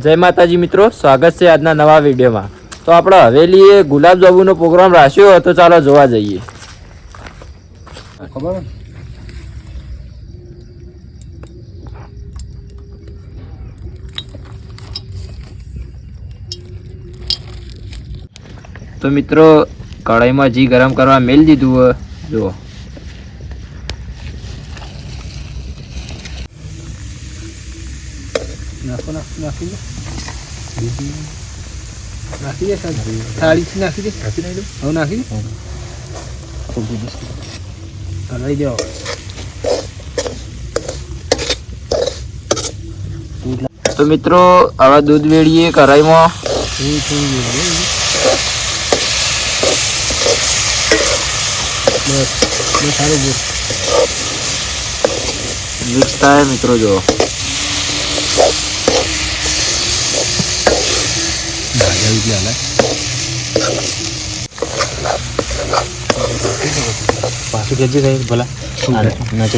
જય માતાજી મિત્રો, સ્વાગત છે આજના નવા વિડીયોમાં। તો આપણે હવેલીએ ગુલાબ જાંબુનો પ્રોગ્રામ રાખ્યો તો ચાલો જોવા જઈએ। ખબર તો મિત્રો કઢાઈમાં ઘી ગરમ કરવા મેલ દીધું જુઓ। નાખો નાખી દે થાળીથી નાખી દે હવે નાખી દે હલાવી દો। તો મિત્રો હવે દૂધ વેળીએ કઢાઈમાં। મિક્સ થાય મિત્રો જુઓ। પાછું કેજી કઈ ભલા નાચે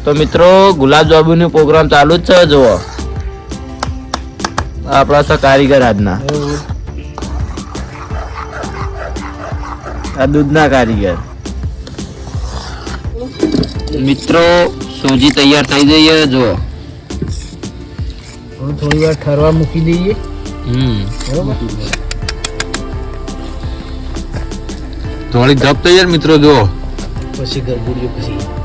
તો મિત્રો ગુલાબ જાંબુનો પ્રોગ્રામ ચાલુ જ છે જુઓ। આપણા છે કારીગર આજના, આ દૂધના કારીગર। મિત્રો સોજી તૈયાર થઈ જઈએ જુઓ। થોડી વાર ઠરવા મૂકી દઈએ બરોબર। થોડી ધપ તૈયાર મિત્રો જુઓ। પછી ગરબુડિયો પછી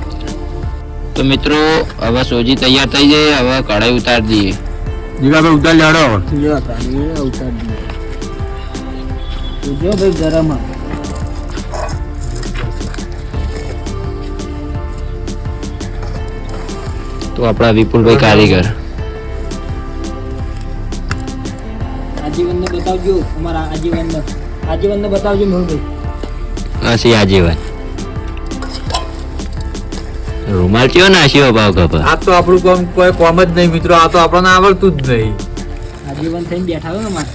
તો મિત્રો હવે સોજી તૈયાર થઈ જાય, હવે કઢાઈ ઉતારી દઈએ। જીગાભાઈ ઉતાર લેડો ઉતાર દઈએ જો ભાઈ ગરમ તો આપણા વિપુલભાઈ કારીગર આજીવનને બતાવજો, અમારા આજીવનને બતાવજો મેહુલભાઈ। હસી આજીવન રૂમાલ કયો નાખ્યો ભાવ ખબર? આ તો આપણું કામ કોઈ કોમ જ નહીં મિત્રો, આ તો આપણને આવડતું જ નહીં। આજીવન થઈને બેઠા હોય ને મારે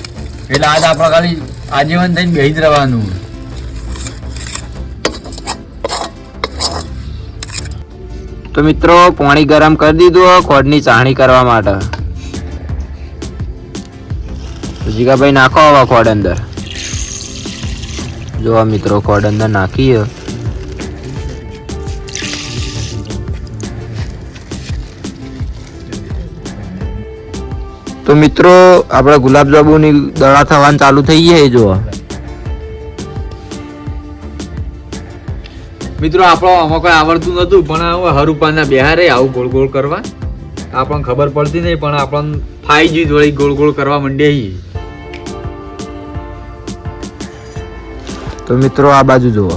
એટલે આજ આપણે ખાલી આજીવન થઈને બેસી જ રહેવાનું। તો મિત્રો પાણી ગરમ કરી દીધું ખોડની ચાણી કરવા માટે। તો જીગાભાઈ નાખો હવે ખોડ અંદર। જો મિત્રો ખોડ અંદર નાખીએ તો મિત્રો આપણા ગુલાબ જાંબુની દડા થવાનું ચાલુ થઈ જાય જુઓ। મિત્રો આપણો આમાં કોઈ આવડતું નતું, પણ હવે હરુપાના બિહારે આવું ગોળ ગોળ કરવા આપણને ખબર પડતી નહીં, પણ આપણને ફાઈ ગયું વળી ગોળ ગોળ કરવા માંડ્યા। તો મિત્રો આ બાજુ જુઓ।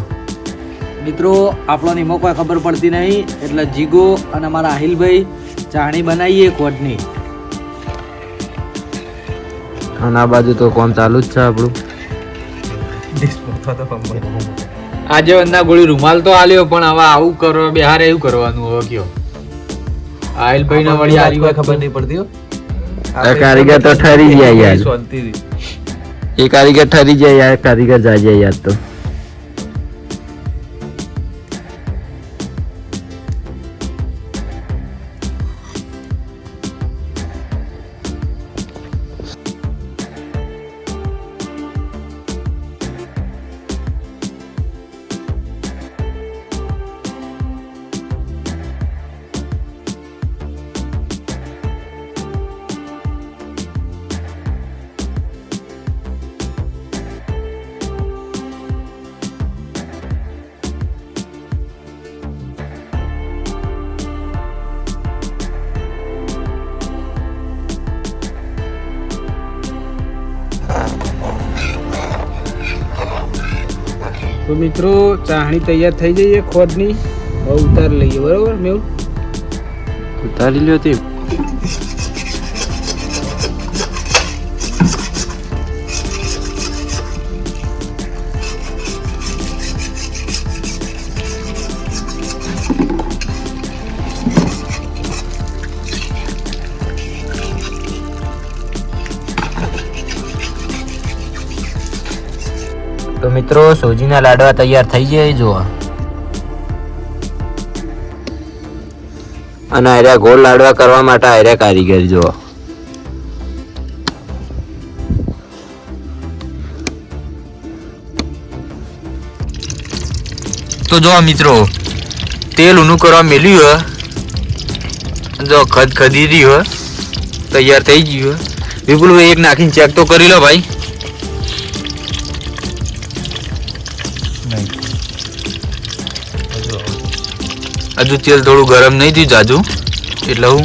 મિત્રો આપણો એમાં કોઈ ખબર પડતી નહીં, એટલે જીગો અને અમારા આહિલભાઈ ચાણી બનાવીએ કોડની। અને આ બાજુ તો કોમ ચાલુ જ છે આપણું। આજીવનના ગોળી રૂમાલ તો આલ્યો, પણ હવે આવું કરવા બિહારે એવું કરવાનું હવે કયો? આહિલભાઈ ના વળી આરી ખબર નહીં પડતી। કારીગર તો ઠરી ગયા યાર, શાંતિથી એ કારીગર ઠરી જાય યાર, કારીગર જાય યાર। તો તો મિત્રો ચાહણી તૈયાર થઈ જઈએ ખોદની. હવે ઉતાર લઈએ, બરોબર મેહુલ? ઉતારી લ્યો તે. તો મિત્રો સોજીના લાડવા તૈયાર થઈ જાય જોવા. અને આર્યા ગોળ લાડવા કરવા માટે આર્યા કારીગર જોવા. તો જો મિત્રો તેલ ઊનું કરવા મેલ્યું હે, જો ખદી રહ્યું હે, તૈયાર થઈ ગયું હે. વિપુલભાઈ એક નાખીને ચેક તો કરી લો ભાઈ. હજુ તેલ થોડું ગરમ નહીં થયું જાજુ, એટલે હું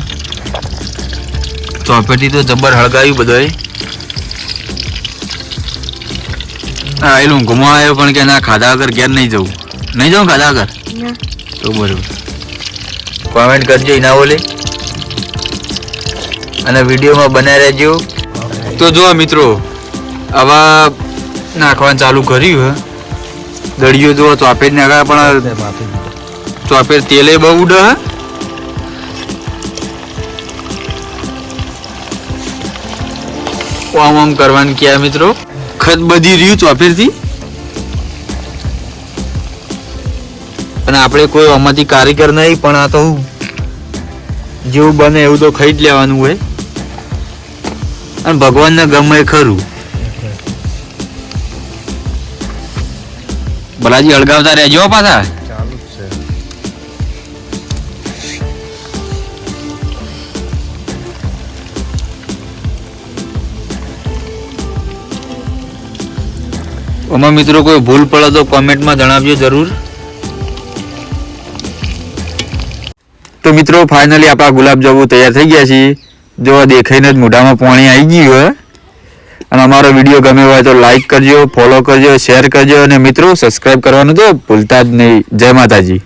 ચોપેટી તો જબર હળગાવ્યું બધાએ. હા એલું ઘુમા આવ્યો પણ કે ના ખાધા વગર ઘેર નહીં જવું. નહીં જાઉં ખાધા વગર? તો બરોબર કોમેન્ટ કરજો એના ઓલે, અને વિડીયોમાં બનાવી રહેજો. તો જો મિત્રો આવા નાખવાનું ચાલુ કર્યું હે. દળિયો જો ચોપેટ નાખા પણ ચોપેર તેલે બહુ ઉડે હે. આમ આમ કરવાનું ક્યાં મિત્રો, ખત બધી રહ્યું ચોપેર થી. અને આપણે કોઈ આમાંથી કારીગર નહીં, પણ આ તો જેવું બને એવું તો ખાઈ જ લેવાનું હોય. અને ભગવાનને ગમે ખરું. ભલાજી અળગાવતા રહેજો પાછા. આમાં મિત્રો કોઈ ભૂલ પડે તો કોમેન્ટમાં જણાવજો જરૂર. તો મિત્રો ફાઇનલી આપણા ગુલાબજાંબુ તૈયાર થઈ ગયા છે. જો દેખાઈને જ મોઢામાં પાણી આવી ગયું હોય. અને અમારો વિડીયો ગમે હોય તો લાઈક કરજો, ફોલો કરજો, શેર કરજો, અને મિત્રો સબસ્ક્રાઇબ કરવાનું તો ભૂલતા જ નહીં. જય માતાજી.